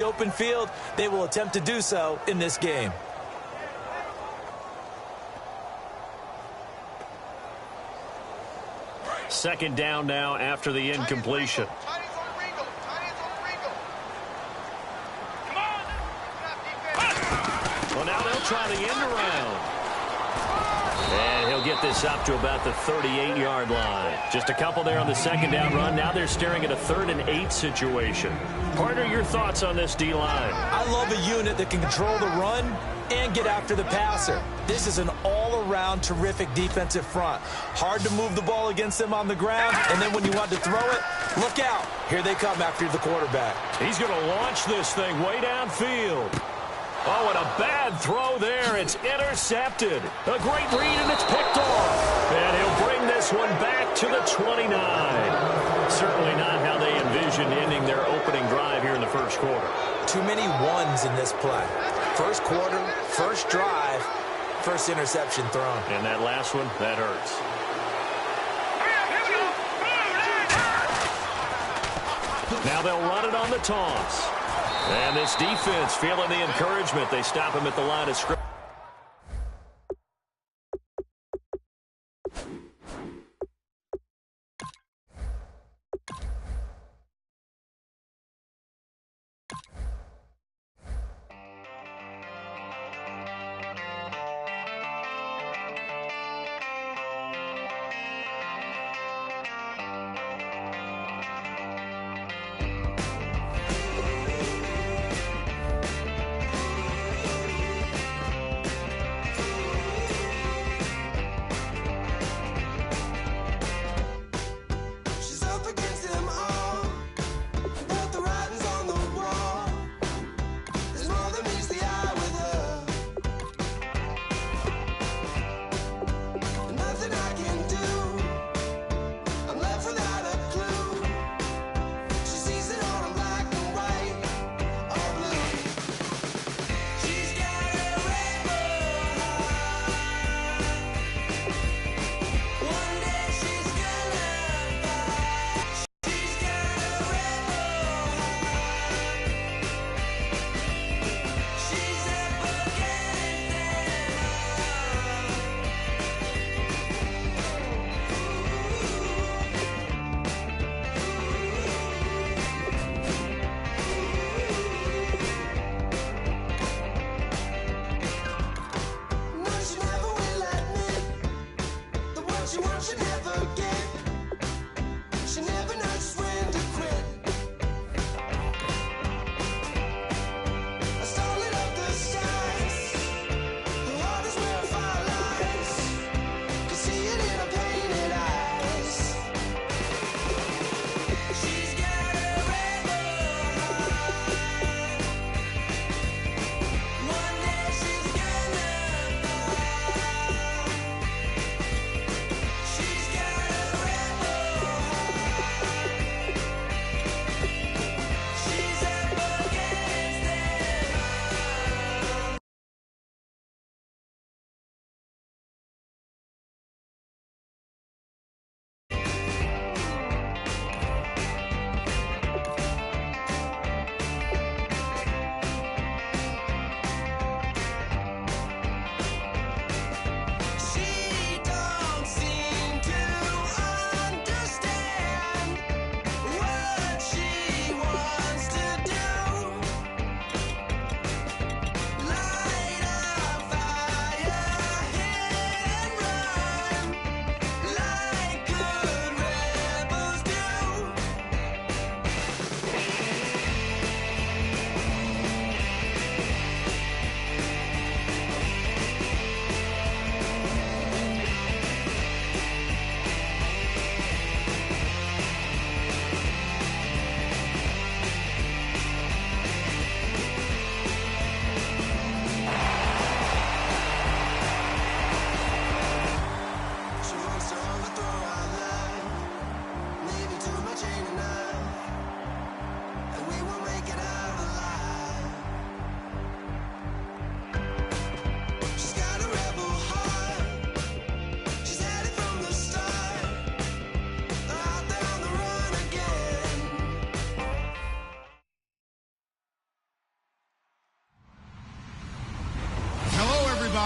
open field, they will attempt to do so in this game. Second down now after the incompletion. Well, now they'll try the end around. And he'll get this up to about the 38-yard line. Just a couple there on the second down run. Now they're staring at a 3rd and 8 situation. Partner, your thoughts on this D-line? I love a unit that can control the run and get after the passer. This is an all-around terrific defensive front. Hard to move the ball against them on the ground, and then when you want to throw it, look out. Here they come after the quarterback. He's going to launch this thing way downfield. Oh, and a bad throw there. It's intercepted. A great read, and it's picked off. And he'll bring this one back to the 29. Certainly not how they envisioned ending their opening drive here in the first quarter. Too many ones in this play. First quarter, first drive, first interception thrown. And that last one, that hurts. Now they'll run it on the toss. And this defense feeling the encouragement. They stop him at the line of scrimmage.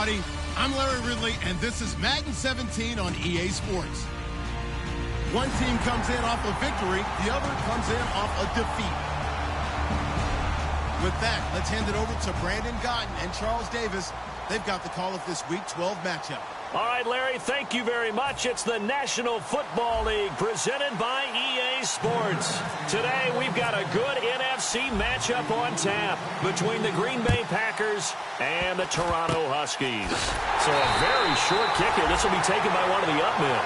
everybody. I'm Larry Ridley, and this is Madden 17 on EA Sports. One team comes in off a victory, the other comes in off a defeat. With that, let's hand it over to Brandon Gotton and Charles Davis. They've got the call of this Week 12 matchup. All right, Larry, thank you very much. It's the National Football League presented by EA Sports. Today, we've got a good NFC matchup on tap between the Green Bay Packers and the Toronto Huskies. So a very short kicker. This will be taken by one of the up men.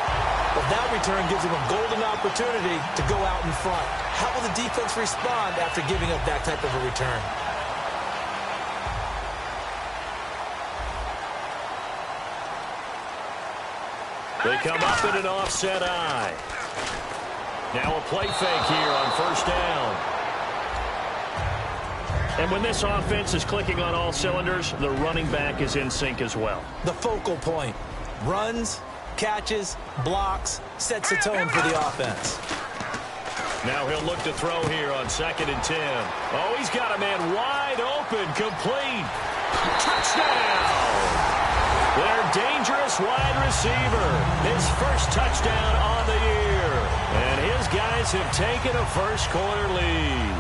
Well, that return gives him a golden opportunity to go out in front. How will the defense respond after giving up that type of a return? They come up in an offset eye. Now a play fake here on first down. And when this offense is clicking on all cylinders, the running back is in sync as well. The focal point. Runs, catches, blocks, sets the tone for the offense. Now he'll look to throw here on 2nd and 10. Oh, he's got a man wide open, complete. Touchdown! Their dangerous wide receiver. His first touchdown on the year. And his guys have taken a first-quarter lead.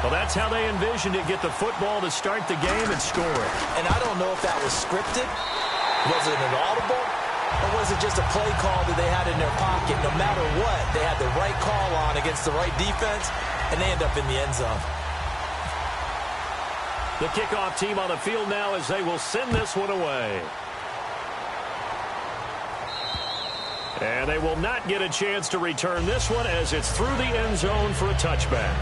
Well, that's how they envisioned it, get the football to start the game and score it. And I don't know if that was scripted. Was it an audible? Or was it just a play call that they had in their pocket? No matter what, they had the right call on against the right defense, and they end up in the end zone. The kickoff team on the field now as they will send this one away. And they will not get a chance to return this one as it's through the end zone for a touchback.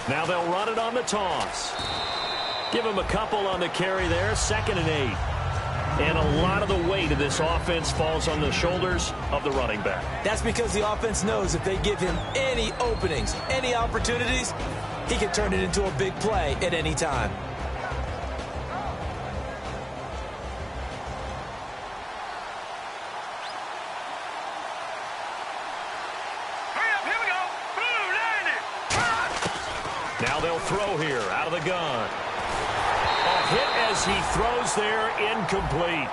Now they'll run it on the toss. Give him a couple on the carry there, 2nd and 8. And a lot of the weight of this offense falls on the shoulders of the running back. That's because the offense knows if they give him any openings, any opportunities, he can turn it into a big play at any time. Now they'll throw here out of the gun. A hit as he throws there, incomplete.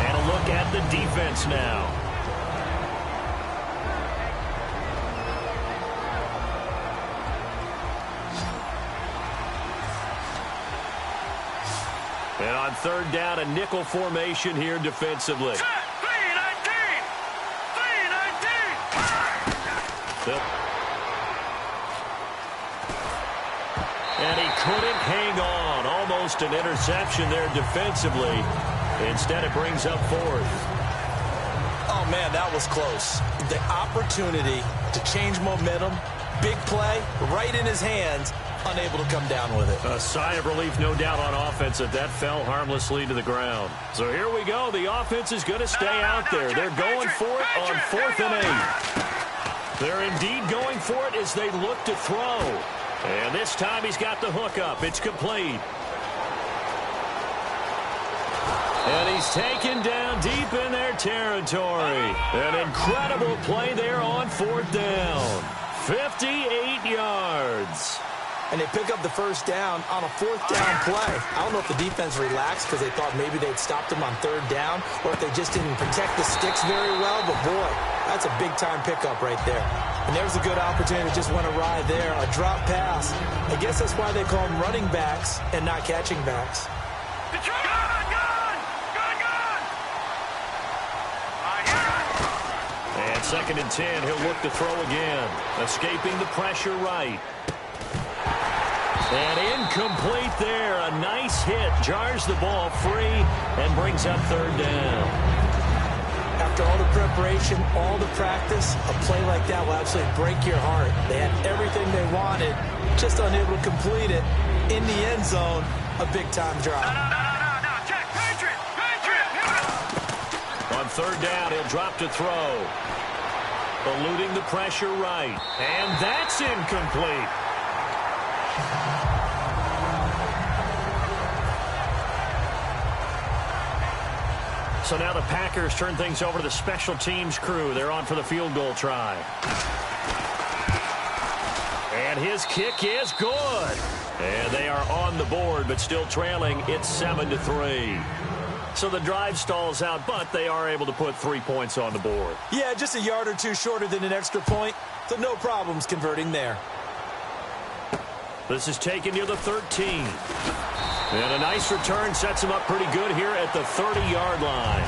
And a look at the defense now. And on 3rd down, a nickel formation here defensively. 3-19! And he couldn't hang on. Almost an interception there defensively. Instead, it brings up 4th. Oh, man, that was close. The opportunity to change momentum, big play, right in his hands, unable to come down with it. A sigh of relief, no doubt, on offense that fell harmlessly to the ground. So here we go. The offense is going to stay out there. They're going for it on 4th and 8. They're indeed going for it as they look to throw. And this time he's got the hook up. It's complete. And he's taken down deep in their territory. An incredible play there on 4th down. 58 yards. And they pick up the first down on a 4th down play. I don't know if the defense relaxed because they thought maybe they'd stopped him on 3rd down, or if they just didn't protect the sticks very well. But, boy, that's a big-time pickup right there. And there's a good opportunity that just went awry there. A drop pass. I guess that's why they call them running backs and not catching backs. And 2nd and 10, he'll look to throw again. Escaping the pressure right. And incomplete there. A nice hit. Jars the ball free and brings up 3rd down. After all the preparation, all the practice, a play like that will absolutely break your heart. They had everything they wanted, just unable to complete it. In the end zone, a big-time drop. No. Check. Patriot. On 3rd down, he'll drop to throw. Eluding the pressure right. And that's incomplete. So now the Packers turn things over to the special teams crew. They're on for the field goal try. And his kick is good. And they are on the board, but still trailing. It's 7-3. So the drive stalls out, but they are able to put 3 points on the board. Yeah, just a yard or two shorter than an extra point, so no problems converting there. This is taken near the 13. And a nice return sets him up pretty good here at the 30-yard line.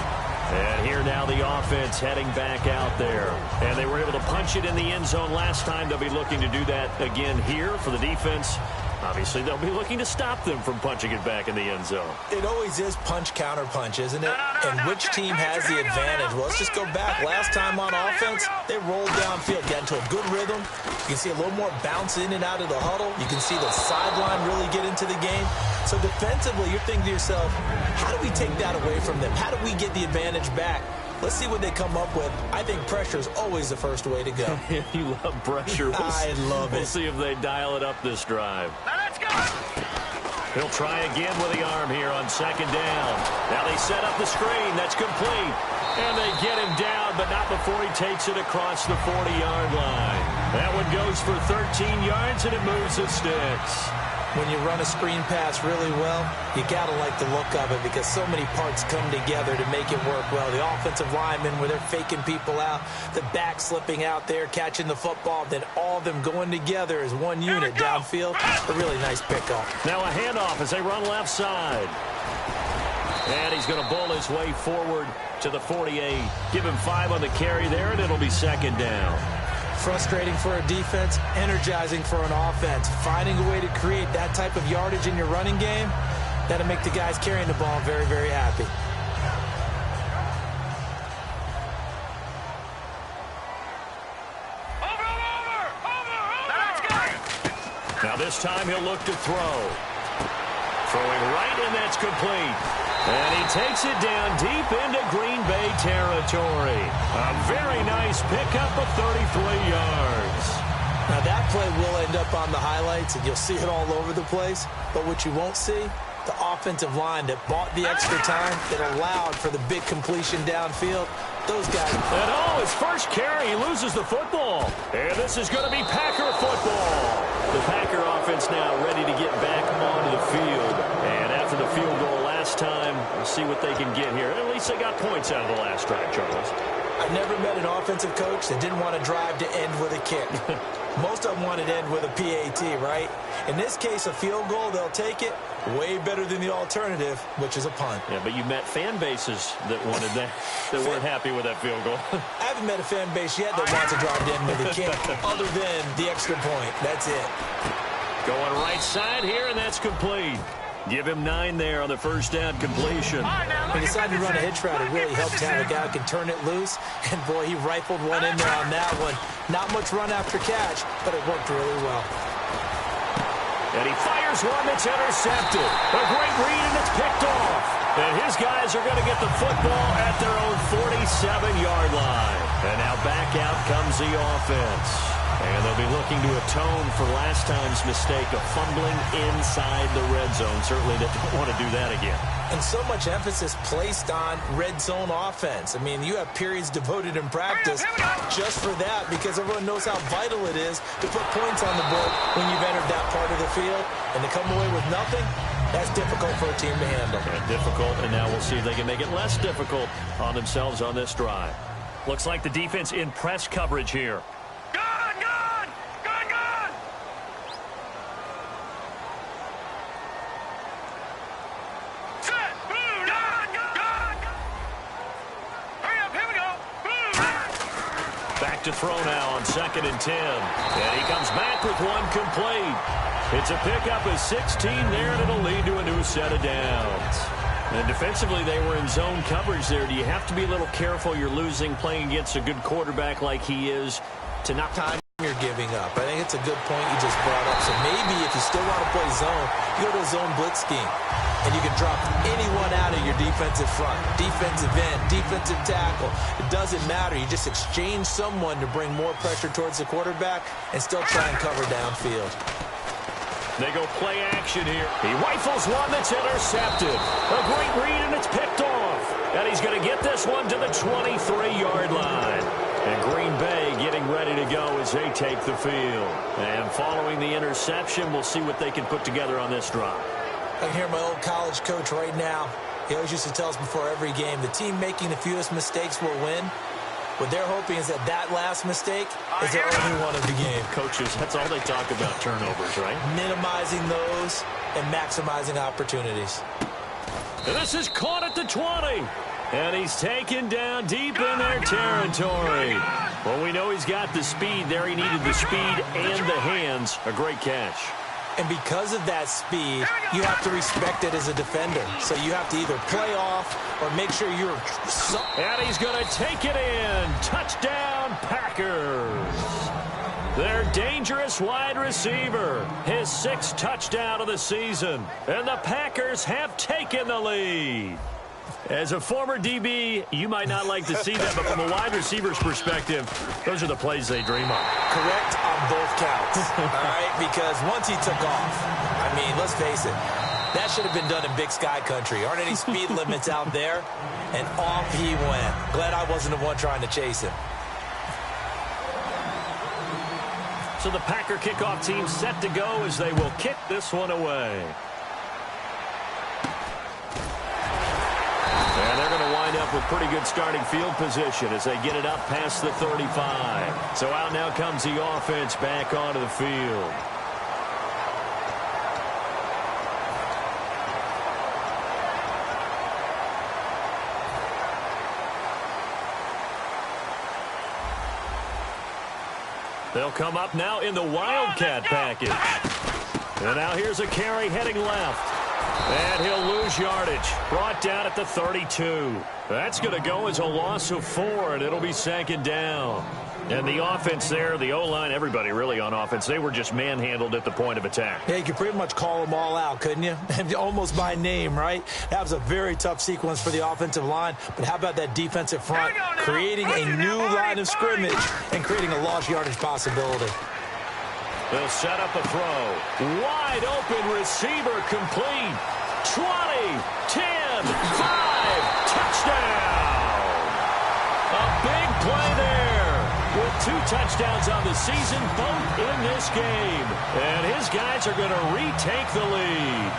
And here now the offense heading back out there. And they were able to punch it in the end zone last time. They'll be looking to do that again here for the defense. Obviously, they'll be looking to stop them from punching it back in the end zone. It always is punch, counter punch, isn't it? And which team has the advantage? Well, let's just go back. Last time on offense, they rolled downfield, got into a good rhythm. You can see a little more bounce in and out of the huddle. You can see the sideline really get into the game. So defensively, you're thinking to yourself, how do we take that away from them? How do we get the advantage back? Let's see what they come up with. I think pressure is always the first way to go. You love pressure. I love it. We'll see if they dial it up this drive. Now let's go. He'll try again with the arm here on second down. Now they set up the screen. That's complete. And they get him down, but not before he takes it across the 40-yard line. That one goes for 13 yards, and it moves the sticks. When you run a screen pass really well, you got to like the look of it because so many parts come together to make it work well. The offensive linemen, where they're faking people out, the back slipping out there, catching the football, then all of them going together as one unit downfield. A really nice pickup. Now a handoff as they run left side. And he's going to bowl his way forward to the 48. Give him 5 on the carry there, and it'll be second down. Frustrating for a defense, energizing for an offense. Finding a way to create that type of yardage in your running game, that'll make the guys carrying the ball very, very happy. Now this time he'll look to throw. Throwing right, and that's complete. And he takes it down deep into Green Bay territory. A very nice pickup of 33 yards. Now that play will end up on the highlights, and you'll see it all over the place. But what you won't see, the offensive line that bought the extra time, that allowed for the big completion downfield. Those guys. And his first carry, he loses the football. And this is going to be Packer football. The Packer offense now ready to get back onto the field. And after the field goal last time, we'll see what they can get here. At least they got points out of the last drive, Charles. I've never met an offensive coach that didn't want to drive to end with a kick. Most of them want to end with a PAT, right? In this case, a field goal, they'll take it. Way better than the alternative, which is a punt. Yeah, but you met fan bases that wanted that, that weren't happy with that field goal. I haven't met a fan base yet that wants to drive to end with a kick, other than the extra point. That's it. Going right side here, and that's complete. Give him 9 there on the first down completion. He decided to run a hitch route. It really helped to have a guy who can turn it loose. And, boy, he rifled one in there on that one. Not much run after catch, but it worked really well. And he fires one that's intercepted. A great read, and it's picked off. And his guys are going to get the football at their own 47-yard line. And now back out comes the offense. And they'll be looking to atone for last time's mistake of fumbling inside the red zone. Certainly they don't want to do that again. And so much emphasis placed on red zone offense. I mean, you have periods devoted in practice just for that because everyone knows how vital it is to put points on the board when you've entered that part of the field. And to come away with nothing, that's difficult for a team to handle. Yeah, difficult, and now we'll see if they can make it less difficult on themselves on this drive. Looks like the defense in press coverage here. To throw now on 2nd and 10. And he comes back with one complete. It's a pickup of 16 there, and it'll lead to a new set of downs. And defensively, they were in zone coverage there. Do you have to be a little careful? You're losing playing against a good quarterback like he is to not time you're giving up. I think it's a good point you just brought up. So maybe if you still want to play zone, you go to a zone blitz scheme. And you can drop anyone out of your defensive front, defensive end, defensive tackle. It doesn't matter. You just exchange someone to bring more pressure towards the quarterback and still try and cover downfield. They go play action here. He rifles one that's intercepted. A great read, and it's picked off. And he's going to get this one to the 23-yard line. And Green Bay getting ready to go as they take the field. And following the interception, we'll see what they can put together on this drive. I can hear my old college coach right now. He always used to tell us before every game, the team making the fewest mistakes will win. What they're hoping is that last mistake is the only one of the game. Coaches, that's all they talk about, turnovers, right? Minimizing those and maximizing opportunities. And this is caught at the 20. And he's taken down deep in their territory. Well, we know he's got the speed there. He needed the speed and the hands. A great catch. And because of that speed, you have to respect it as a defender. So you have to either play off or make sure you're... And he's going to take it in. Touchdown, Packers. Their dangerous wide receiver. His 6th touchdown of the season. And the Packers have taken the lead. As a former DB, you might not like to see that, but from a wide receiver's perspective, those are the plays they dream of. Correct on both counts, all right? Because once he took off, I mean, let's face it, that should have been done in Big Sky Country. Aren't any speed limits out there? And off he went. Glad I wasn't the one trying to chase him. So the Packer kickoff team set to go as they will kick this one away. And they're going to wind up with pretty good starting field position as they get it up past the 35. So out now comes the offense back onto the field. They'll come up now in the Wildcat package. And now here's a carry heading left. And he'll lose yardage. Brought down at the 32. That's going to go as a loss of 4, and it'll be 2nd down. And the offense there, the O-line, everybody really on offense, they were just manhandled at the point of attack. Yeah, you could pretty much call them all out, couldn't you? Almost by name, right? That was a very tough sequence for the offensive line. But how about that defensive front creating a new line of scrimmage and creating a lost yardage possibility? They'll set up a throw. Wide open receiver complete. 20, 10, 5, touchdown. A big play there with 2 touchdowns on the season, both in this game. And his guys are going to retake the lead.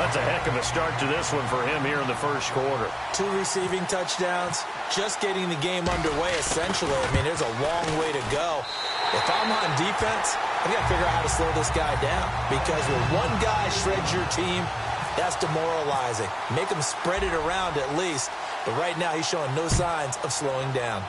That's a heck of a start to this one for him here in the first quarter. 2 receiving touchdowns, just getting the game underway essentially. I mean, there's a long way to go. If I'm on defense, I've got to figure out how to slow this guy down. Because when one guy shreds your team, that's demoralizing. Make him spread it around at least. But right now, he's showing no signs of slowing down.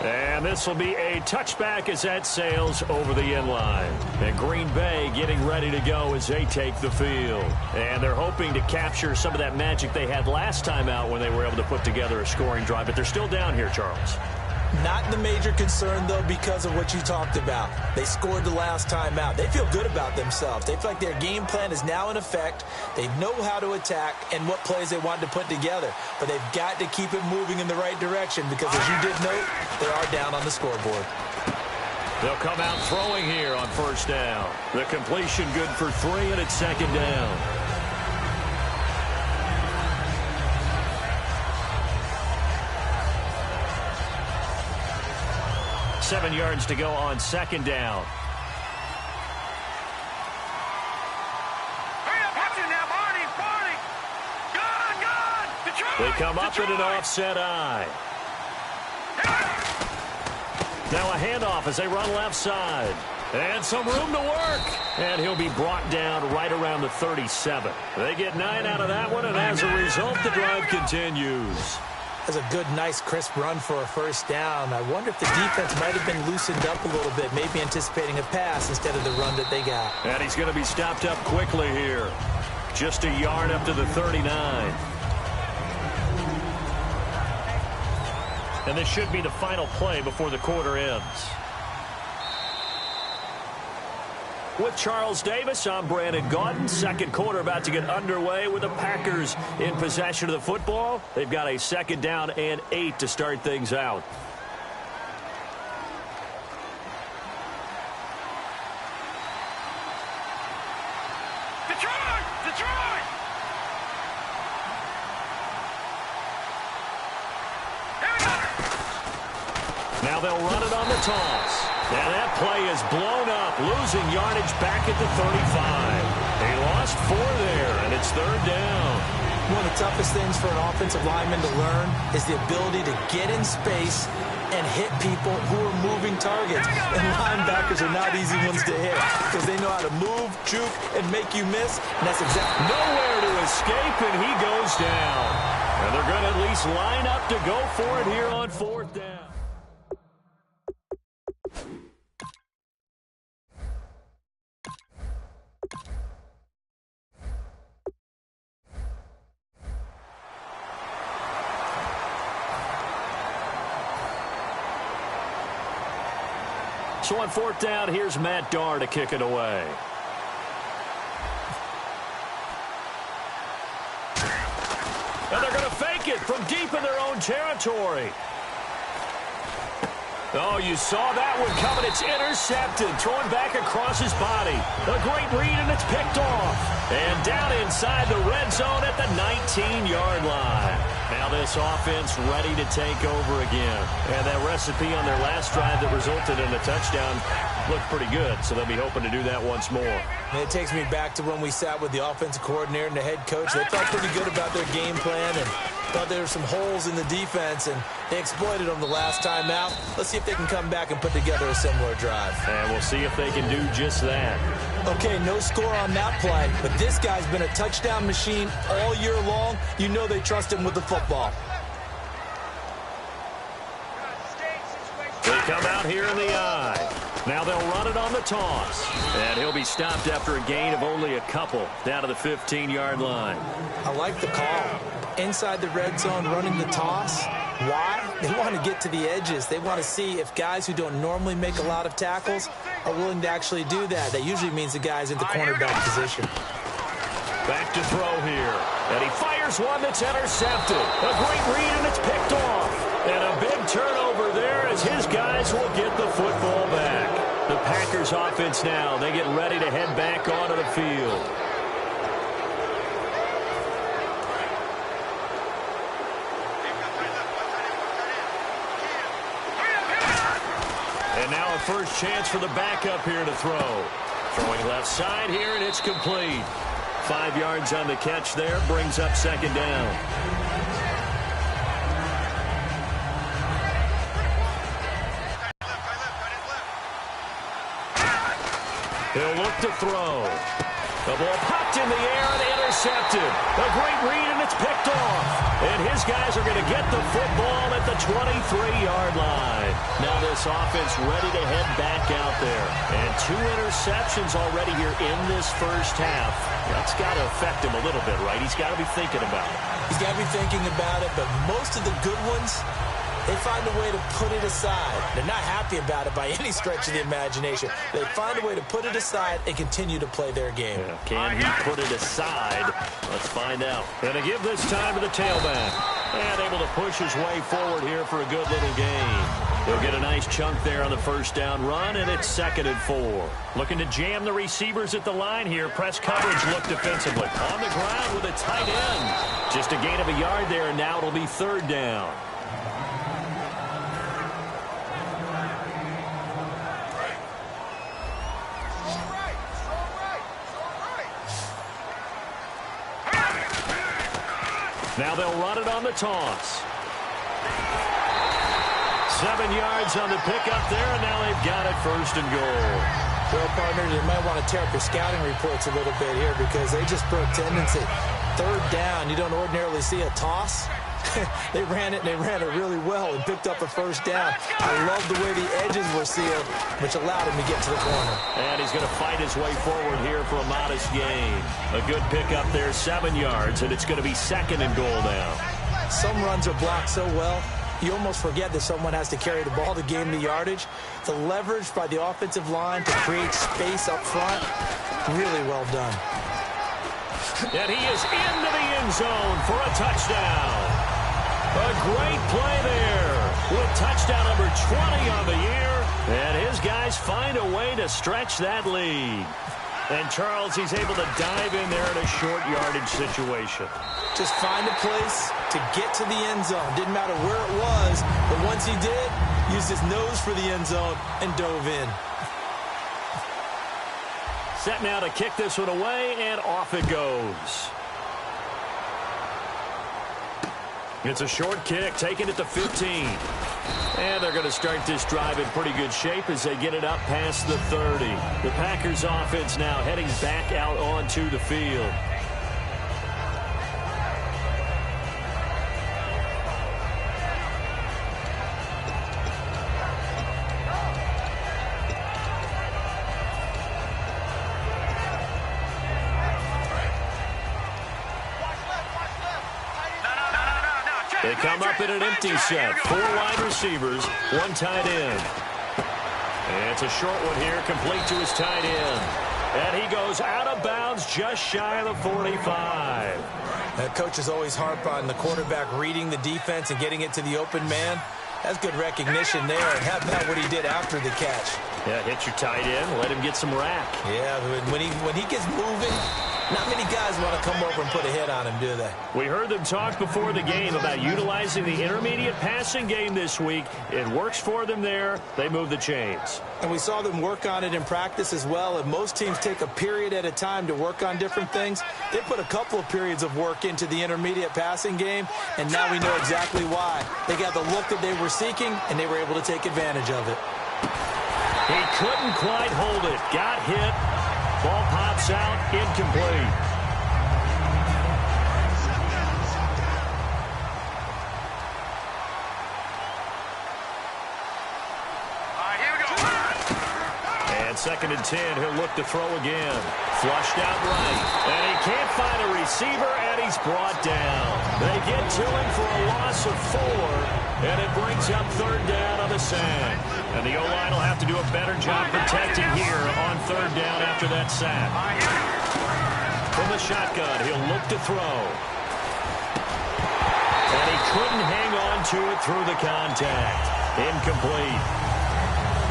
And this will be a touchback as that sails over the end line. And Green Bay getting ready to go as they take the field. And they're hoping to capture some of that magic they had last time out when they were able to put together a scoring drive. But they're still down here, Charles. Not the major concern, though, because of what you talked about. They scored the last time out. They feel good about themselves. They feel like their game plan is now in effect. They know how to attack and what plays they want to put together. But they've got to keep it moving in the right direction because, as you did note, they are down on the scoreboard. They'll come out throwing here on 1st down. The completion good for 3, and it's 2nd down. Seven yards to go on 2nd down. Hurry up, watch it now, Barney. Good. Detroit. They come up in an offset eye. Now a handoff as they run left side. And some room to work. And he'll be brought down right around the 37. They get 9 out of that one, and as a result, the drive continues. That's a good, nice, crisp run for a 1st down. I wonder if the defense might have been loosened up a little bit, maybe anticipating a pass instead of the run that they got. And he's going to be stopped up quickly here. Just a yard up to the 39. And this should be the final play before the quarter ends. With Charles Davis, I'm Brandon Gaudin. 2nd quarter about to get underway with the Packers in possession of the football. They've got a 2nd down and 8 to start things out. Detroit! Now they'll run it on the toss. And that play is blown up, losing yardage back at the 35. They lost 4 there, and it's third down. One of the toughest things for an offensive lineman to learn is the ability to get in space and hit people who are moving targets. And linebackers are not easy ones to hit because they know how to move, juke, and make you miss. And that's exactly nowhere to escape, and he goes down. And they're going to at least line up to go for it here on fourth down. So on fourth down, here's Matt Darr to kick it away. And they're going to fake it from deep in their own territory. Oh, you saw that one coming. It's intercepted, thrown back across his body. A great read, and it's picked off. And down inside the red zone at the 19-yard line. Now this offense ready to take over again. And that recipe on their last drive that resulted in a touchdown looked pretty good, so they'll be hoping to do that once more. And it takes me back to when we sat with the offensive coordinator and the head coach. They felt pretty good about their game plan and thought there were some holes in the defense, and they exploited them the last time out. Let's see if they can come back and put together a similar drive. And we'll see if they can do just that. Okay, no score on that play, but this guy's been a touchdown machine all year long. You know they trust him with the football. They come out here in the eye. Now they'll run it on the toss. And he'll be stopped after a gain of only a couple down to the 15-yard line. I like the call. Inside the red zone, running the toss. Why? They want to get to the edges. They want to see if guys who don't normally make a lot of tackles are willing to actually do that. That usually means the guy's in the cornerback position. Back to throw here. And he fires one that's intercepted. A great read, and it's picked off. And a big turnover there as his guys will get the football back. The Packers offense now, they get ready to head back onto the field. And now a first chance for the backup here to throw. Throwing left side here, and it's complete. 5 yards on the catch there, brings up second down. He'll look to throw. The ball popped in the air and intercepted. A great read, and it's picked off. And his guys are going to get the football at the 23-yard line. Now this offense ready to head back out there. And 2 interceptions already here in this first half. That's got to affect him a little bit, right? He's got to be thinking about it. He's got to be thinking about it, but most of the good ones, they find a way to put it aside. They're not happy about it by any stretch of the imagination. They find a way to put it aside and continue to play their game. Yeah. Can he put it aside? Let's find out. Going to give this time to the tailback. And able to push his way forward here for a good little gain. He'll get a nice chunk there on the first down run, and it's 2nd and 4. Looking to jam the receivers at the line here. Press coverage look defensively. On the ground with a tight end. Just a gain of a yard there, and now it'll be 3rd down. Now they'll run it on the toss. 7 yards on the pickup there, and now they've got it 1st and goal. Well, partner, you might want to tear up your scouting reports a little bit here because they just broke tendency. 3rd down, you don't ordinarily see a toss. They ran it, and they ran it really well and picked up a 1st down. I love the way the edges were sealed, which allowed him to get to the corner. And he's going to fight his way forward here for a modest gain. A good pickup there, 7 yards, and it's going to be 2nd and goal now. Some runs are blocked so well, you almost forget that someone has to carry the ball to gain the yardage. The leverage by the offensive line to create space up front, really well done. And he is into the end zone for a touchdown. A great play there with touchdown number 20 on the year. And his guys find a way to stretch that lead. And Charles, he's able to dive in there in a short yardage situation. Just find a place to get to the end zone. Didn't matter where it was, but once he did, used his nose for the end zone, and dove in. Set now to kick this one away, and off it goes. It's a short kick, taking it to 15. And they're going to start this drive in pretty good shape as they get it up past the 30. The Packers offense now heading back out onto the field. They come up in an empty set. 4 wide receivers, 1 tight end. And it's a short one here, complete to his tight end. And he goes out of bounds just shy of the 45. Coaches always harp on the quarterback reading the defense and getting it to the open man. That's good recognition there. And how about what he did after the catch? Yeah, hit your tight end, let him get some rack. Yeah, when he gets moving, not many guys want to come over and put a hit on him, do they? We heard them talk before the game about utilizing the intermediate passing game this week. It works for them there. They move the chains. And we saw them work on it in practice as well. And most teams take a period at a time to work on different things. They put a couple of periods of work into the intermediate passing game, and now we know exactly why. They got the look that they were seeking, and they were able to take advantage of it. He couldn't quite hold it. Got hit. Ball pops out, incomplete. All right, here we go. And 2nd and 10, he'll look to throw again. Flushed out right. And he can't find a receiver, and he's brought down. They get to him for a loss of 4, and it brings up 3rd down on the sack. And the O-line will have to do a better job protecting here on 3rd down after that sack. From the shotgun, he'll look to throw. And he couldn't hang on to it through the contact. Incomplete.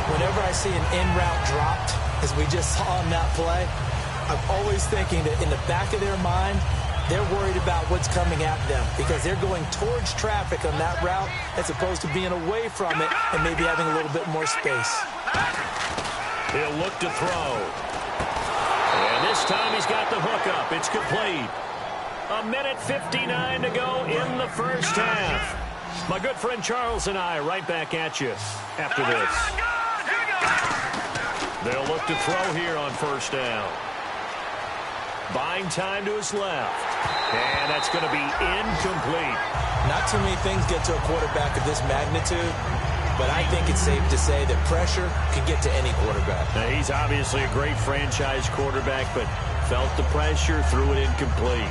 Whenever I see an in-route dropped, as we just saw on that play, I'm always thinking that in the back of their mind, they're worried about what's coming at them because they're going towards traffic on that route as opposed to being away from it and maybe having a little bit more space. He'll look to throw. And this time he's got the hook up. It's complete. 1:59 to go in the first half. My good friend Charles and I right back at you after this. They'll look to throw here on 1st down. Buying time to his left. And that's going to be incomplete. Not too many things get to a quarterback of this magnitude, but I think it's safe to say that pressure can get to any quarterback. Now, he's obviously a great franchise quarterback, but felt the pressure, threw it incomplete.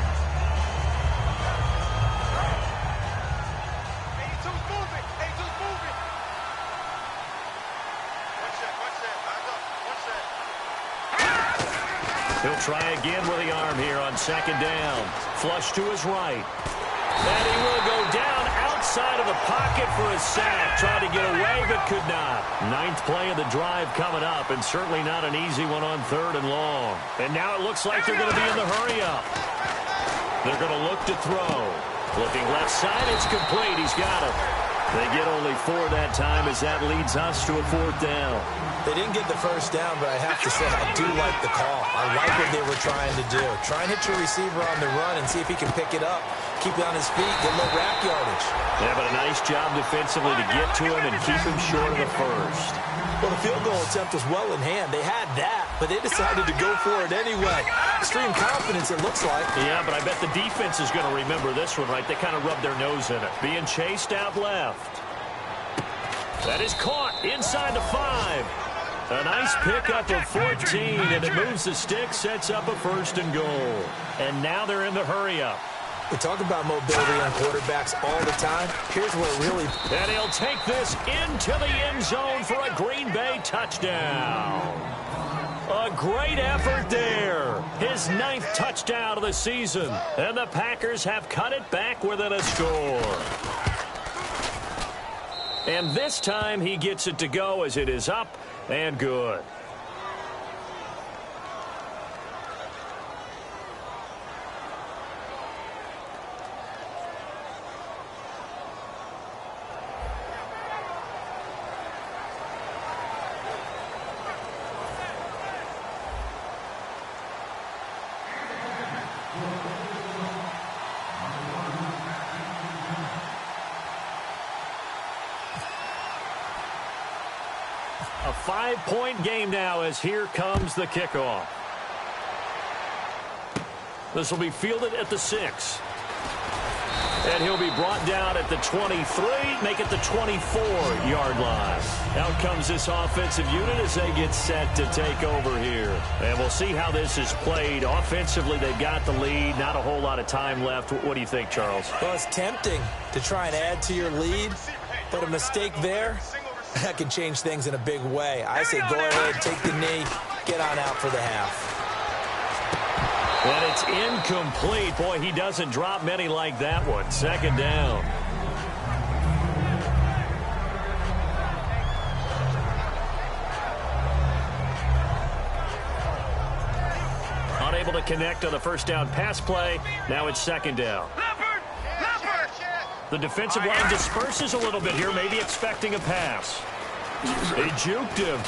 He'll try again with the arm here on 2nd down. Flush to his right. And he will go down outside of the pocket for a sack. Tried to get away, but could not. 9th play of the drive coming up, and certainly not an easy one on 3rd and long. And now it looks like they're going to be in the hurry-up. They're going to look to throw. Looking left side, it's complete. He's got it. They get only 4 that time as that leads us to a 4th down. They didn't get the 1st down, but I have to say I do like the call. I like what they were trying to do. Try and hit your receiver on the run and see if he can pick it up. Keep it on his feet, get a little rack yardage. Yeah, but a nice job defensively to get to him and keep him short of the 1st. Well, the field goal attempt was well in hand. They had that, but they decided to go for it anyway. Extreme confidence, it looks like. Yeah, but I bet the defense is going to remember this one, right? They kind of rubbed their nose in it. Being chased out left. That is caught inside the 5. A nice pickup of 14, and it moves the stick, sets up a 1st and goal. And now they're in the hurry-up. We talk about mobility on quarterbacks all the time. Here's where it really... And he'll take this into the end zone for a Green Bay touchdown. A great effort there. His 9th touchdown of the season. And the Packers have cut it back within a score. And this time he gets it to go as it is up and good. 5-point game now as here comes the kickoff. This will be fielded at the 6. And he'll be brought down at the 23, make it the 24-yard line. Out comes this offensive unit as they get set to take over here. And we'll see how this is played. Offensively, they've got the lead. Not a whole lot of time left. What do you think, Charles? Well, it's tempting to try and add to your lead, but a mistake there, that can change things in a big way. I say go ahead, take the knee, get on out for the half. And it's incomplete. Boy, he doesn't drop many like that one. 2nd down. Unable to connect on the first down pass play. Now it's 2nd down. The defensive line disperses a little bit here, maybe expecting a pass. They juked him.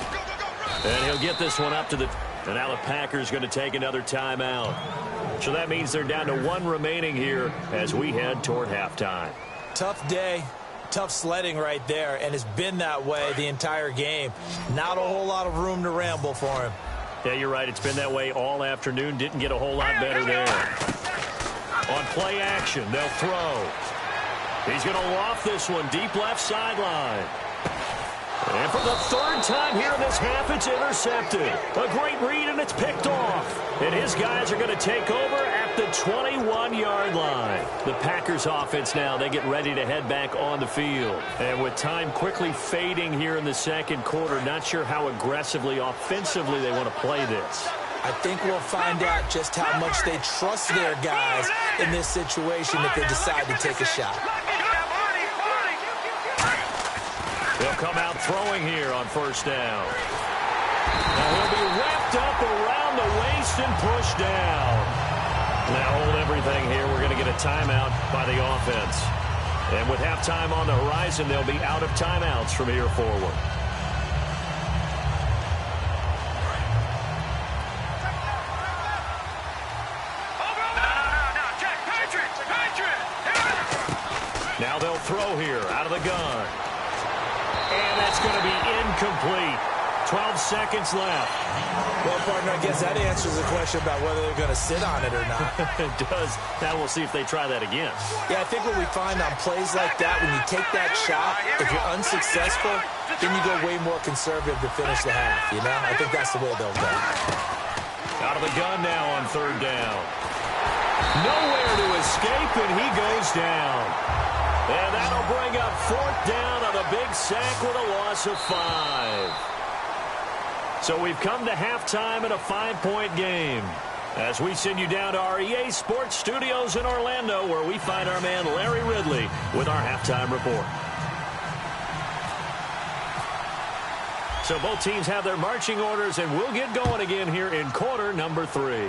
And he'll get this one up to the... And now the Packers going to take another timeout. So that means they're down to 1 remaining here as we head toward halftime. Tough day, tough sledding right there, and it's been that way the entire game. Not a whole lot of room to ramble for him. Yeah, you're right. It's been that way all afternoon. Didn't get a whole lot better there. On play action, they'll throw. He's going to loft this one deep left sideline. And for the 3rd time here in this half, it's intercepted. A great read, and it's picked off. And his guys are going to take over at the 21-yard line. The Packers offense now, they get ready to head back on the field. And with time quickly fading here in the 2nd quarter, not sure how aggressively, offensively they want to play this. I think we'll find out just how much they trust their guys in this situation if they decide to take a shot. They'll come out throwing here on 1st down. Now he'll be wrapped up around the waist and pushed down. Now hold everything here. We're going to get a timeout by the offense. And with halftime on the horizon, they'll be out of timeouts from here forward. Now they'll throw here out of the gun. And that's going to be incomplete. 12 seconds left. Well, partner, I guess that answers the question about whether they're going to sit on it or not. It does. Now we'll see if they try that again. Yeah, I think what we find on plays like that, when you take that shot, if you're unsuccessful, then you go way more conservative to finish the half, you know? I think that's the way they'll go. Out of the gun now on 3rd down. Nowhere to escape, and he goes down. And that'll bring up 4th down on a big sack with a loss of 5. So we've come to halftime in a 5-point game. As we send you down to our EA Sports Studios in Orlando, where we find our man Larry Ridley with our halftime report. So both teams have their marching orders, and we'll get going again here in quarter number 3.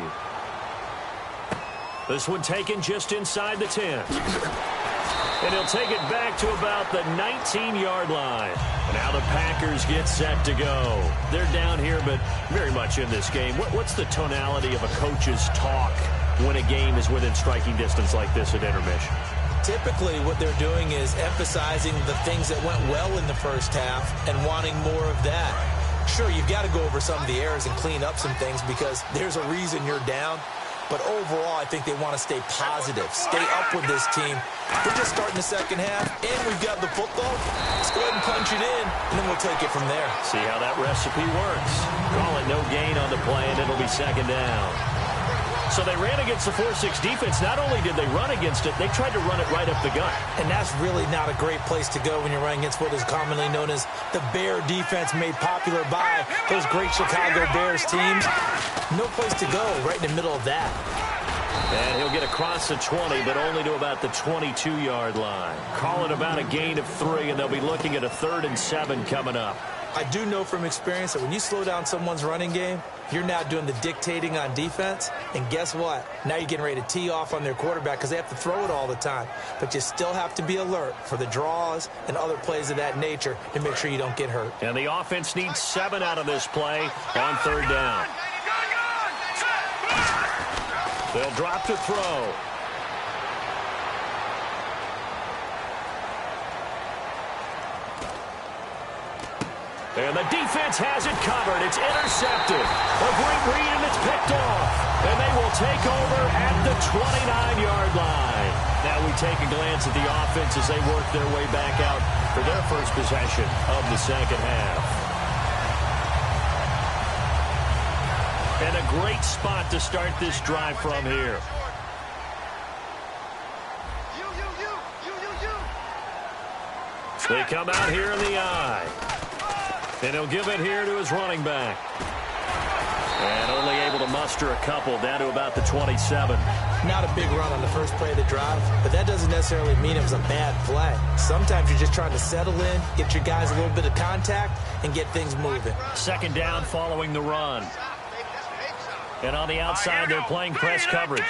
This one taken just inside the 10. And he'll take it back to about the 19-yard line. Now the Packers get set to go. They're down here, but very much in this game. What's the tonality of a coach's talk when a game is within striking distance like this at intermission? Typically, what they're doing is emphasizing the things that went well in the first half and wanting more of that. Sure, you've got to go over some of the errors and clean up some things because there's a reason you're down. But overall, I think they want to stay positive, stay up with this team. We're just starting the second half, and we've got the football. Let's go ahead and punch it in, and then we'll take it from there. See how that recipe works. Call it no gain on the play, and it'll be 2nd down. So they ran against the 4-6 defense. Not only did they run against it, they tried to run it right up the gut. And that's really not a great place to go when you're running against what is commonly known as the Bear defense, made popular by those great Chicago Bears teams. No place to go right in the middle of that. And he'll get across the 20, but only to about the 22-yard line. Call it about a gain of 3, and they'll be looking at a 3rd and 7 coming up. I do know from experience that when you slow down someone's running game, you're now doing the dictating on defense. And guess what? Now you're getting ready to tee off on their quarterback because they have to throw it all the time. But you still have to be alert for the draws and other plays of that nature to make sure you don't get hurt. And the offense needs 7 out of this play on 3rd down. They'll drop to throw. And the defense has it covered. It's intercepted. A great read, and it's picked off. And they will take over at the 29-yard line. Now we take a glance at the offense as they work their way back out for their first possession of the second half. And a great spot to start this drive from here. They come out here in the eye. And he'll give it here to his running back. And only able to muster a couple down to about the 27. Not a big run on the first play of the drive, but that doesn't necessarily mean it was a bad play. Sometimes you're just trying to settle in, get your guys a little bit of contact, and get things moving. Second down following the run. And on the outside, they're playing press coverage.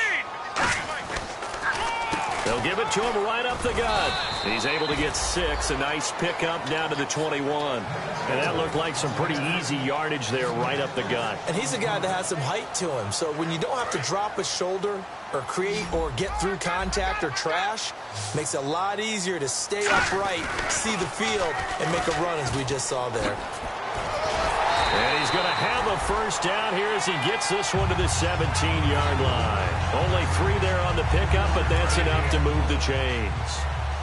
They'll give it to him right up the gut. He's able to get 6. A nice pickup down to the 21. And that looked like some pretty easy yardage there right up the gut. And he's a guy that has some height to him. So when you don't have to drop a shoulder or create or get through contact or trash, makes it a lot easier to stay upright, see the field, and make a run as we just saw there. And he's going to have a first down here as he gets this one to the 17-yard line. Only 3 there on the pickup, but that's enough to move the chains.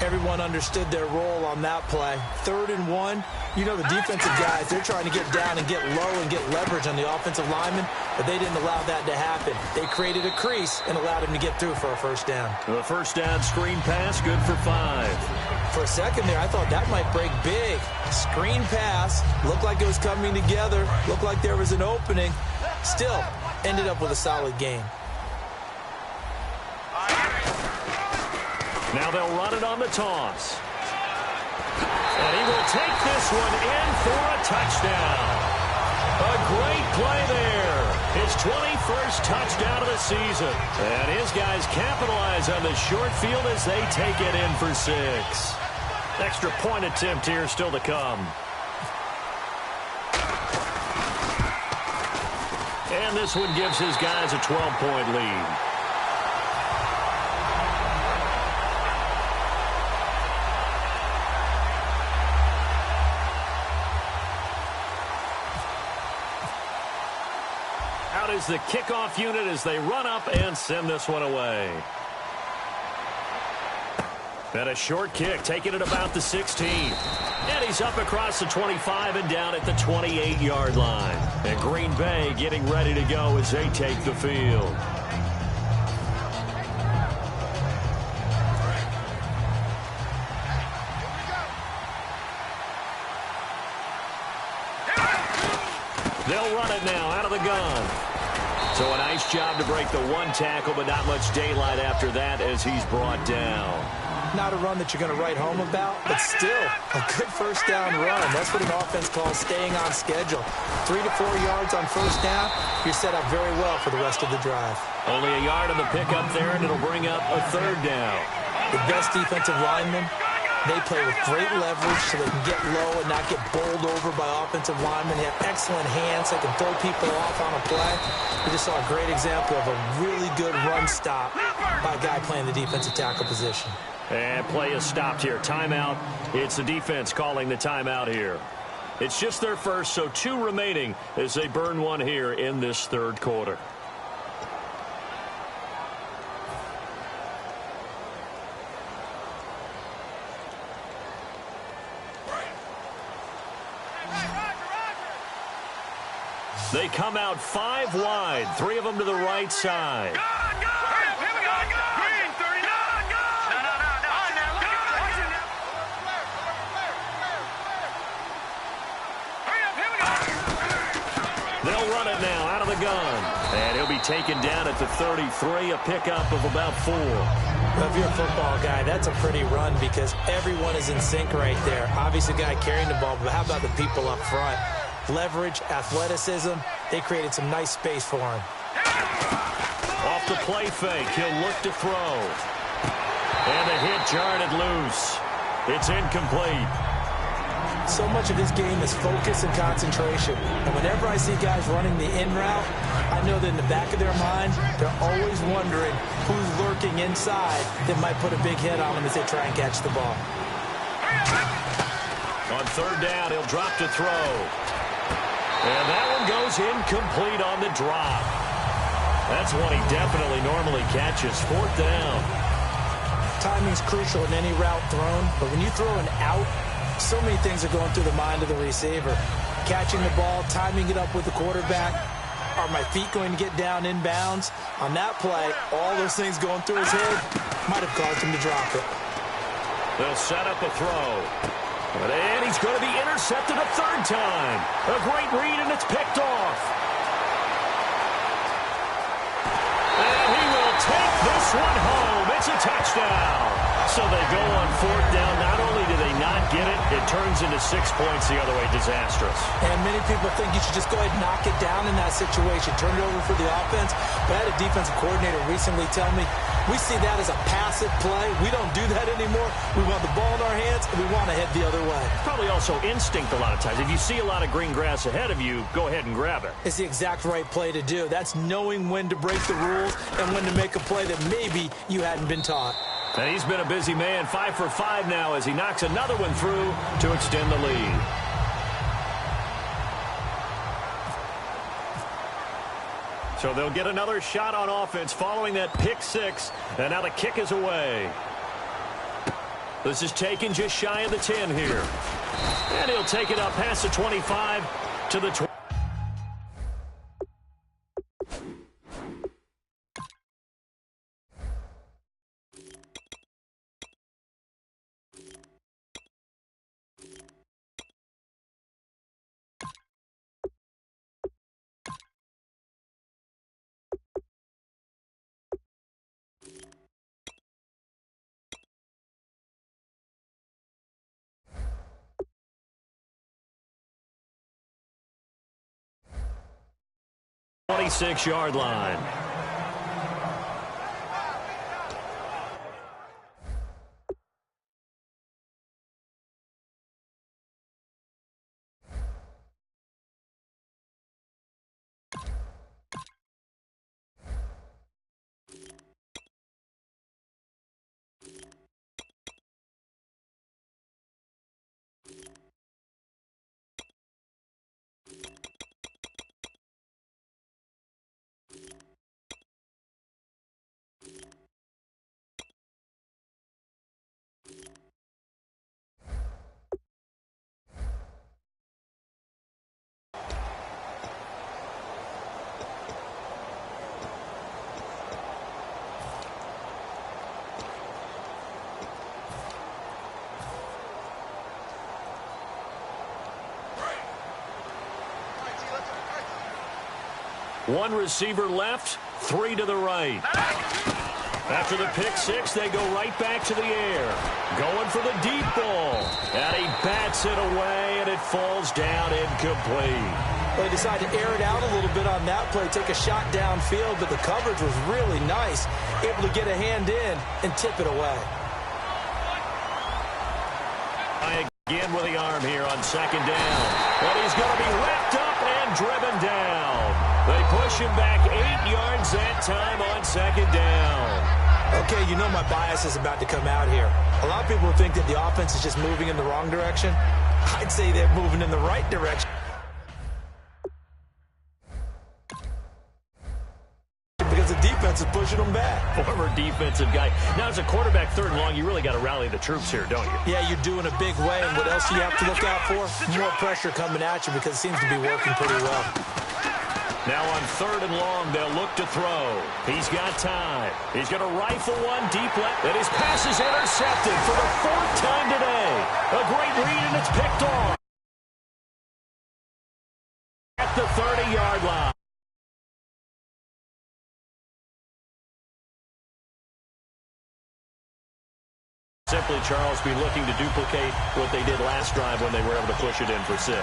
Everyone understood their role on that play. 3rd and 1. You know the defensive guys, they're trying to get down and get low and get leverage on the offensive lineman, but they didn't allow that to happen. They created a crease and allowed him to get through for a first down. The first down screen pass, good for 5. For a second there, I thought that might break big. Screen pass, looked like it was coming together, looked like there was an opening. Still, ended up with a solid game. Now they'll run it on the toss. And he will take this one in for a touchdown. A great play there. His 21st touchdown of the season. And his guys capitalize on the short field as they take it in for 6. Extra point attempt here still to come. And this one gives his guys a 12-point lead. Out is the kickoff unit as they run up and send this one away. And a short kick, taking it about the 16. And he's up across the 25 and down at the 28-yard line. And Green Bay getting ready to go as they take the field. They'll run it now out of the gun. So a nice job to break the 1 tackle, but not much daylight after that as he's brought down. Not a run that you're going to write home about, but still a good first down run. That's what an offense calls staying on schedule. 3 to 4 yards on first down, you're set up very well for the rest of the drive. Only a yard on the pickup there, and it'll bring up a 3rd down. The best defensive linemen, they play with great leverage so they can get low and not get bowled over by offensive linemen. They have excellent hands. They can throw people off on a play. We just saw a great example of a really good run stop by a guy playing the defensive tackle position. And play is stopped here. Timeout. It's the defense calling the timeout here. It's just their first, so 2 remaining as they burn one here in this 3rd quarter. They come out 5 wide, 3 of them to the right side. They'll run it now out of the gun. And he'll be taken down at the 33, a pickup of about 4. Well, if you're a football guy, that's a pretty run because everyone is in sync right there. Obviously, the guy carrying the ball, but how about the people up front? Leverage, athleticism, they created some nice space for him. Off the play fake, he'll look to throw. And the hit jarred it loose. It's incomplete. So much of this game is focus and concentration. And whenever I see guys running the in route, I know that in the back of their mind, they're always wondering who's lurking inside that might put a big hit on them as they try and catch the ball. On third down, he'll drop to throw. And that one goes incomplete on the drop. That's one he definitely normally catches. Fourth down. Timing's crucial in any route thrown, but when you throw an out, so many things are going through the mind of the receiver. Catching the ball, timing it up with the quarterback. Are my feet going to get down inbounds? On that play, all those things going through his head might have caused him to drop it. They'll set up a throw. And he's going to be intercepted a third time. A great read, and it's picked off. And he will take this one home. It's a touchdown. So they go on fourth down. Not only do they not get it, it turns into 6 points the other way. Disastrous. And many people think you should just go ahead and knock it down in that situation. Turn it over for the offense. But I had a defensive coordinator recently tell me, we see that as a passive play. We don't do that anymore. We want the ball in our hands, and we want to head the other way. Probably also instinct a lot of times. If you see a lot of green grass ahead of you, go ahead and grab it. It's the exact right play to do. That's knowing when to break the rules and when to make a play that maybe you hadn't been taught. And he's been a busy man, 5 for 5 now as he knocks another one through to extend the lead. So they'll get another shot on offense following that pick six, and now the kick is away. This is taken just shy of the 10 here. And he'll take it up past the 25 to the 20. 26-yard line. One receiver left, 3 to the right. After the pick six, they go right back to the air. Going for the deep ball. And he bats it away, and it falls down incomplete. Well, they decided to air it out a little bit on that play, take a shot downfield, but the coverage was really nice. Able to get a hand in and tip it away. Again with the arm here on second down. But he's going to be wrapped up and driven down. They push him back 8 yards that time on second down. Okay, you know my bias is about to come out here. A lot of people think that the offense is just moving in the wrong direction. I'd say they're moving in the right direction. Because the defense is pushing them back. Former defensive guy. Now, as a quarterback, third and long, you really got to rally the troops here, don't you? Yeah, you're doing a big way, and what else do you have to look out for? More pressure coming at you because it seems to be working pretty well. Now on third and long, they'll look to throw. He's got time. He's going to rifle one deep left. And his pass is intercepted for the 4th time today. A great read, and it's picked off. At the 30-yard line. Simply, Charles, be looking to duplicate what they did last drive when they were able to push it in for 6.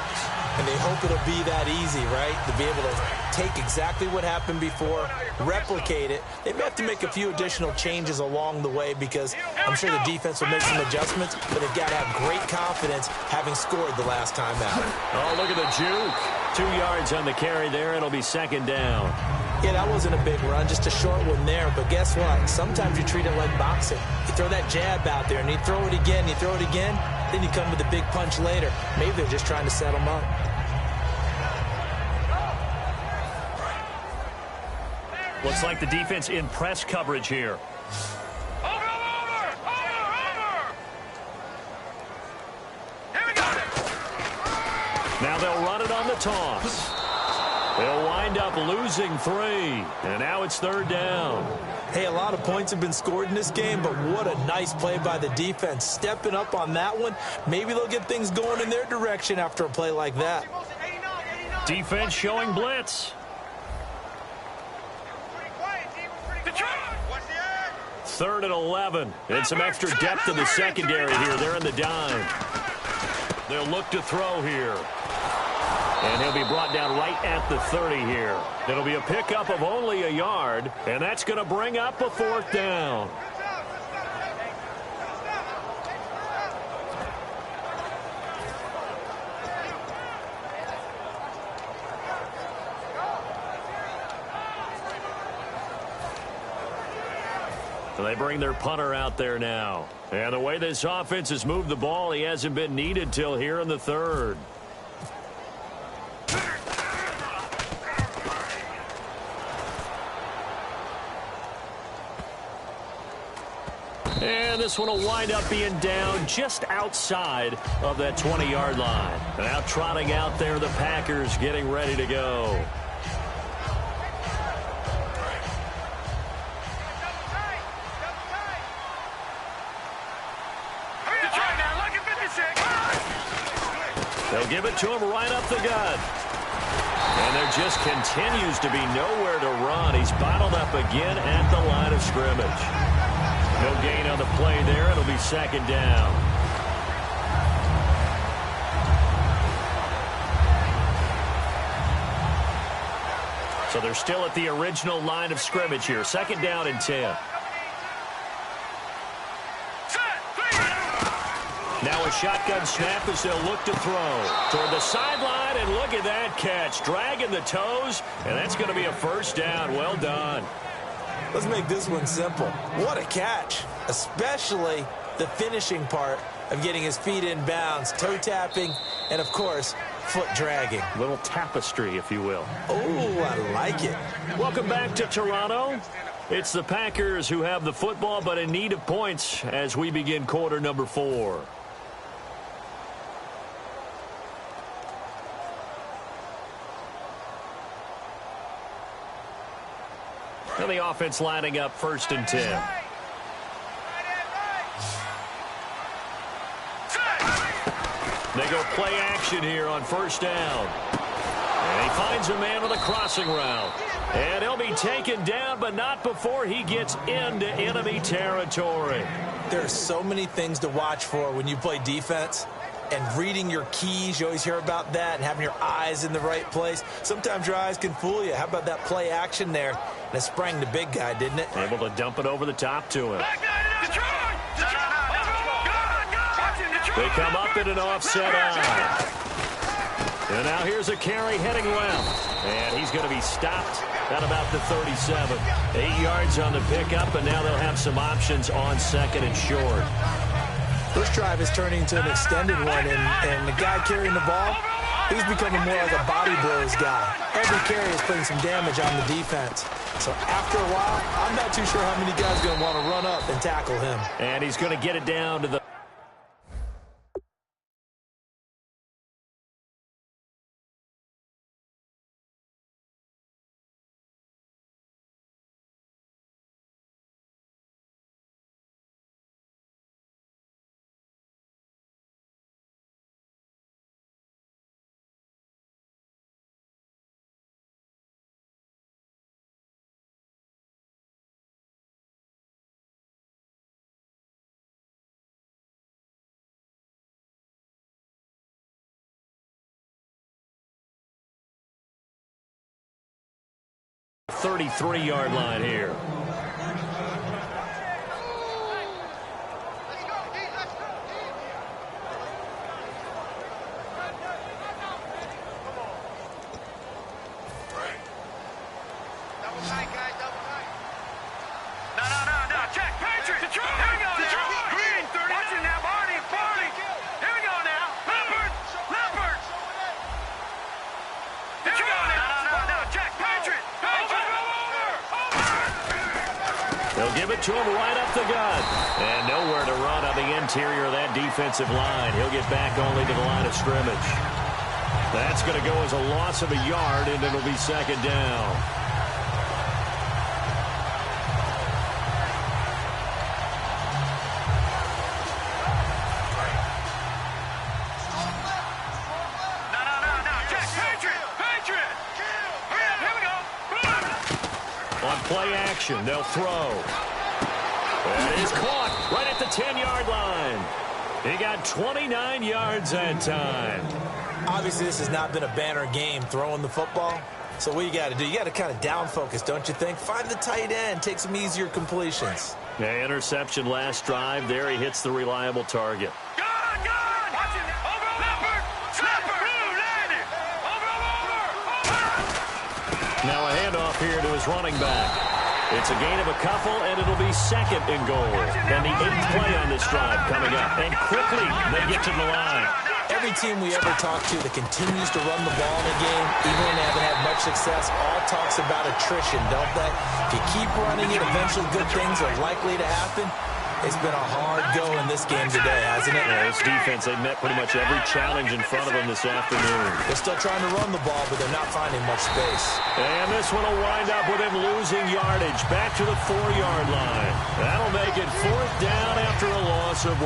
And they hope it'll be that easy, right? To be able to take exactly what happened before, replicate it. They may have to make a few additional changes along the way because I'm sure the defense will make some adjustments, but they've got to have great confidence having scored the last time out. Oh, look at the juke. 2 yards on the carry there. It'll be second down. Yeah, that wasn't a big run, just a short one there. But guess what? Sometimes you treat it like boxing. You throw that jab out there, and you throw it again, then you come with a big punch later. Maybe they're just trying to set them up. Looks like the defense in press coverage here. Now they'll run it on the toss. They'll wind up losing 3. And now it's 3rd down. Hey, a lot of points have been scored in this game, but what a nice play by the defense. Stepping up on that one. Maybe they'll get things going in their direction after a play like that. Defense showing blitz. 3rd and 11. And some extra depth in the secondary here. They're in the dime. They'll look to throw here. And he'll be brought down right at the 30 here. It'll be a pickup of only a yard, and that's going to bring up a 4th down. They bring their punter out there now. And the way this offense has moved the ball, he hasn't been needed till here in the 3rd. And this one will wind up being down just outside of that 20-yard line. Now trotting out there, the Packers getting ready to go. They'll give it to him right up the gut. And there just continues to be nowhere to run. He's bottled up again at the line of scrimmage. No gain on the play there. It'll be 2nd down. So they're still at the original line of scrimmage here. 2nd down and 10. Now a shotgun snap as they'll look to throw toward the sideline, and look at that catch. Dragging the toes, and that's going to be a 1st down. Well done. Let's make this one simple. What a catch, especially the finishing part of getting his feet in bounds, toe tapping, and, of course, foot dragging. Little tapestry, if you will. Oh, I like it. Welcome back to Toronto. It's the Packers who have the football, but in need of points as we begin quarter number 4. And the offense lining up 1st and 10. They go play action here on 1st down. And he finds a man with a crossing route. And he'll be taken down, but not before he gets into enemy territory. There are so many things to watch for when you play defense. And reading your keys, you always hear about that, and having your eyes in the right place. Sometimes your eyes can fool you. How about that play action there? And it sprang the big guy, didn't it? Able to dump it over the top to him. They come up in an offset eye. And now here's a carry heading left. And he's going to be stopped at about the 37. 8 yards on the pickup, and now they'll have some options on 2nd and short. This drive is turning into an extended one, and the guy carrying the ball, he's becoming more like a body blows guy. Every carry is putting some damage on the defense. So after a while, I'm not too sure how many guys are going to want to run up and tackle him. And he's going to get it down to the... ...33-yard line here. No, check, Patriot, Detroit, green, 30, watching that body, give it to him right up the gut. And nowhere to run on the interior of that defensive line. He'll get back only to the line of scrimmage. That's going to go as a loss of a yard, and it'll be second down. On play action, they'll throw. And he's caught right at the 10-yard line. He got 29 yards that time. Obviously, this has not been a banner game throwing the football. So what you got to do, you got to kind of down focus, don't you think? Find the tight end, take some easier completions. Yeah, interception last drive. There he hits the reliable target. Now a handoff here to his running back. It's a gain of a couple, and it'll be second and goal. And the 8th play on this drive coming up. And quickly, they get to the line. Every team we ever talk to that continues to run the ball in a game, even when they haven't had much success, all talks about attrition, don't they? If you keep running it, eventually good things are likely to happen. It's been a hard go in this game today, hasn't it? Yeah, this defense, they've met pretty much every challenge in front of them this afternoon. They're still trying to run the ball, but they're not finding much space. And this one will wind up with him losing yardage back to the 4-yard line. That'll make it 4th down after a loss of 1.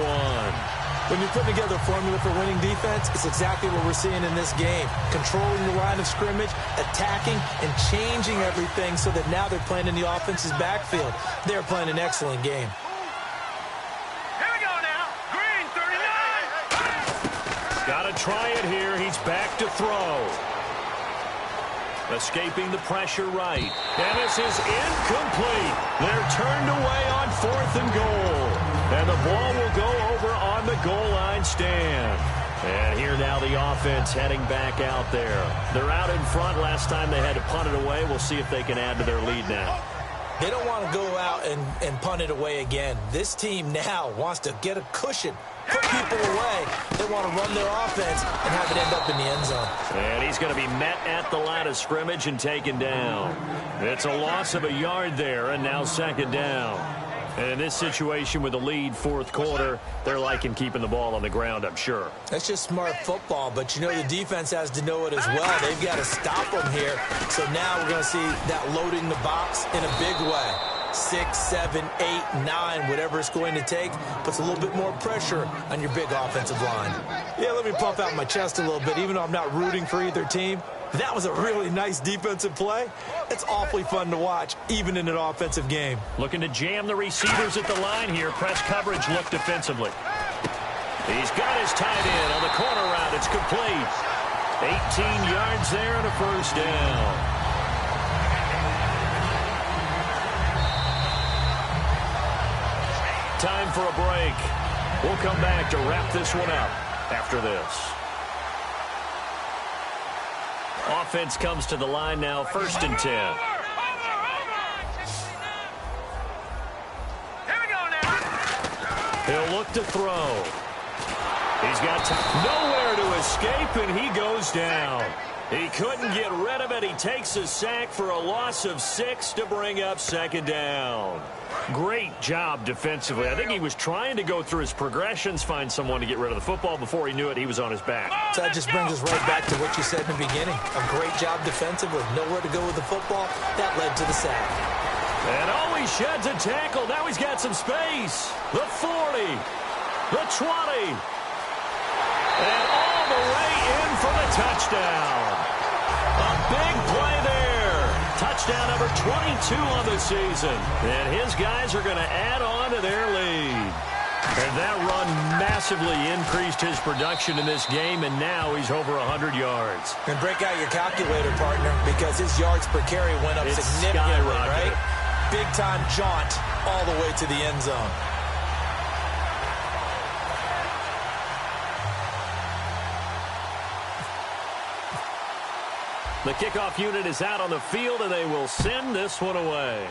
When you're putting together a formula for winning defense, it's exactly what we're seeing in this game. Controlling the line of scrimmage, attacking, and changing everything so that now they're playing in the offense's backfield. They're playing an excellent game. Got to try it here. He's back to throw. Escaping the pressure right. And this is incomplete. They're turned away on 4th and goal. And the ball will go over on the goal line stand. And here now the offense heading back out there. They're out in front. Last time they had to punt it away. We'll see if they can add to their lead now. They don't want to go out and punt it away again. This team now wants to get a cushion, put people away. They want to run their offense and have it end up in the end zone. And he's going to be met at the line of scrimmage and taken down. It's a loss of a yard there, and now second down. And in this situation with the lead 4th quarter, they're liking keeping the ball on the ground, I'm sure. That's just smart football, but you know the defense has to know it as well. They've got to stop them here. So now we're going to see that loading the box in a big way. 6, 7, 8, 9, whatever it's going to take, puts a little bit more pressure on your big offensive line. Yeah, let me pump out my chest a little bit, even though I'm not rooting for either team. That was a really nice defensive play. It's awfully fun to watch, even in an offensive game. Looking to jam the receivers at the line here. Press coverage look defensively. He's got his tight end on the corner route. It's complete. 18 yards there and a 1st down. Time for a break. We'll come back to wrap this one up after this. Offense comes to the line now, 1st and 10. He'll look to throw. He's got nowhere to escape, and he goes down. He couldn't get rid of it. He takes a sack for a loss of 6 to bring up second down. Great job defensively. I think he was trying to go through his progressions, find someone to get rid of the football. Before he knew it, he was on his back. So that just brings us right back to what you said in the beginning. A great job defensively. Nowhere to go with the football. That led to the sack. And he sheds a tackle. Now he's got some space. The 40. The 20. And all the way in for the touchdown. A big play there. Touchdown number 22 on the season. And his guys are going to add on to their lead. And that run massively increased his production in this game, and now he's over 100 yards. And break out your calculator, partner, because his yards per carry went up significantly, right? Big-time jaunt all the way to the end zone. The kickoff unit is out on the field, and they will send this one away.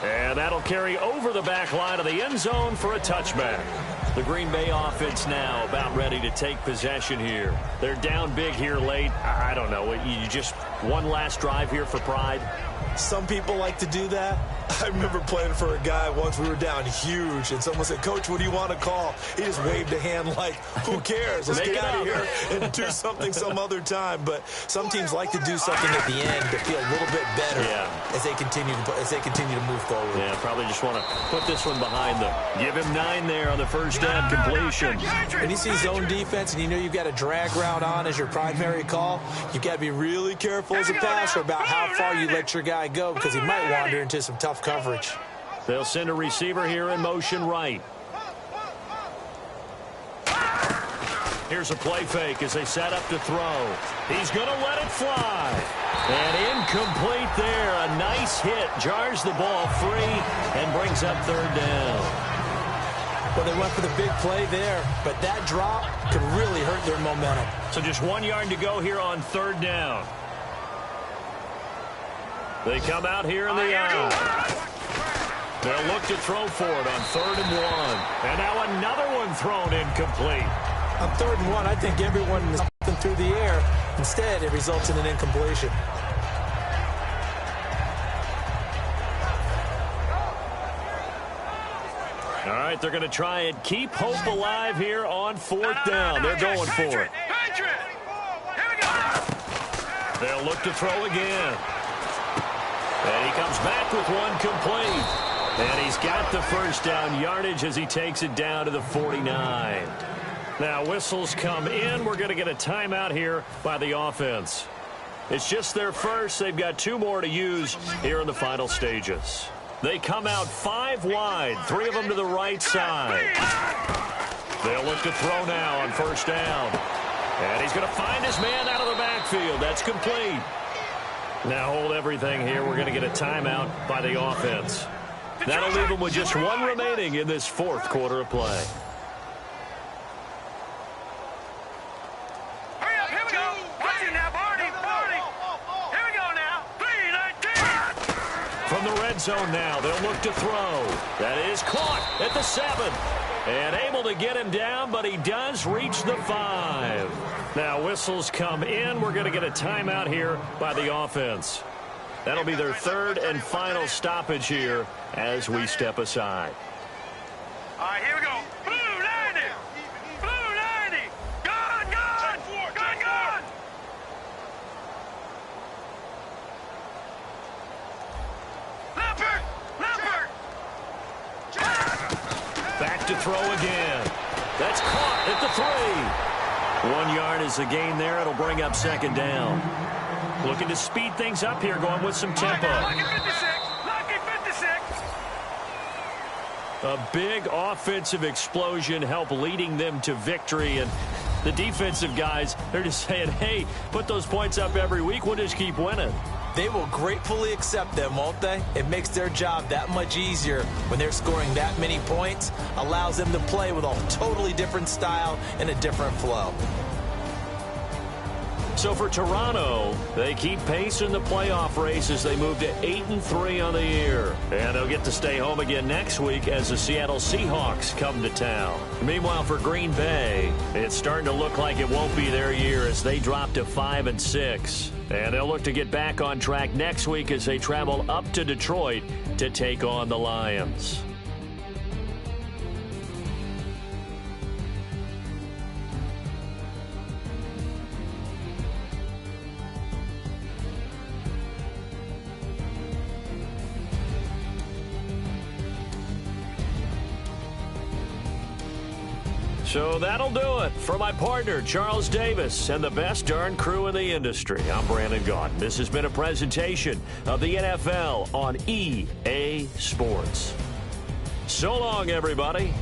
And that'll carry over the back line of the end zone for a touchback. The Green Bay offense now about ready to take possession here. They're down big here late. I don't know. You just one last drive here for pride? Some people like to do that. I remember playing for a guy once. We were down huge, and someone said, "Coach, what do you want to call?" He just waved a hand like, who cares? Let's get out of here and do something some other time. But some teams like to do something at the end to feel a little bit better as they continue to move forward. Yeah, probably just want to put this one behind them. Give him 9 there on the first down completion. When you see zone defense and you know you've got a drag route on as your primary call, you've got to be really careful as a passer about how far you let your guy go, because he might wander into some tough coverage. They'll send a receiver here in motion right. Here's a play fake as they set up to throw. He's going to let it fly. And incomplete there. A nice hit. Jars the ball free and brings up third down. Well, they went for the big play there, but that drop could really hurt their momentum. So just 1 yard to go here on third down. They come out here in the eye. They'll look to throw for it on 3rd and 1. And now another one thrown incomplete. On 3rd and 1, I think everyone is through the air. Instead, it results in an incompletion. All right, they're going to try and keep hope alive here on 4th down. They're going for it. They'll look to throw again. And he comes back with one complete. And he's got the first down yardage as he takes it down to the 49. Now whistles come in. We're going to get a timeout here by the offense. It's just their first. They've got 2 more to use here in the final stages. They come out 5 wide, 3 of them to the right side. They'll look to throw now on first down. And he's going to find his man out of the backfield. That's complete. Now hold everything here. We're going to get a timeout by the offense. That'll leave them with just 1 remaining in this 4th quarter of play. Hurry up, here we go. Watch it now, Barney. Here we go now. 3-19. From the red zone now, they'll look to throw. That is caught at the 7. And able to get him down, but he does reach the 5. Now whistles come in. We're going to get a timeout here by the offense. That'll be their 3rd and final stoppage here as we step aside. All right, here we go. Blue 90. Blue 90. Gone. Leopard. Back to throw again. That's caught at the 3. 1 yard is the gain there. It'll bring up 2nd down. Looking to speed things up here, going with some tempo. Lucky 56. A big offensive explosion helped leading them to victory. And the defensive guys, they're just saying, hey, put those points up every week. We'll just keep winning. They will gratefully accept them, won't they? It makes their job that much easier when they're scoring that many points. Allows them to play with a totally different style and a different flow. So for Toronto, they keep pace in the playoff race as they move to 8-3 on the year. And they'll get to stay home again next week as the Seattle Seahawks come to town. Meanwhile, for Green Bay, it's starting to look like it won't be their year as they drop to 5-6. And they'll look to get back on track next week as they travel up to Detroit to take on the Lions. So that'll do it. For my partner, Charles Davis, and the best darn crew in the industry, I'm Brandon Gaudin. This has been a presentation of the NFL on EA Sports. So long, everybody.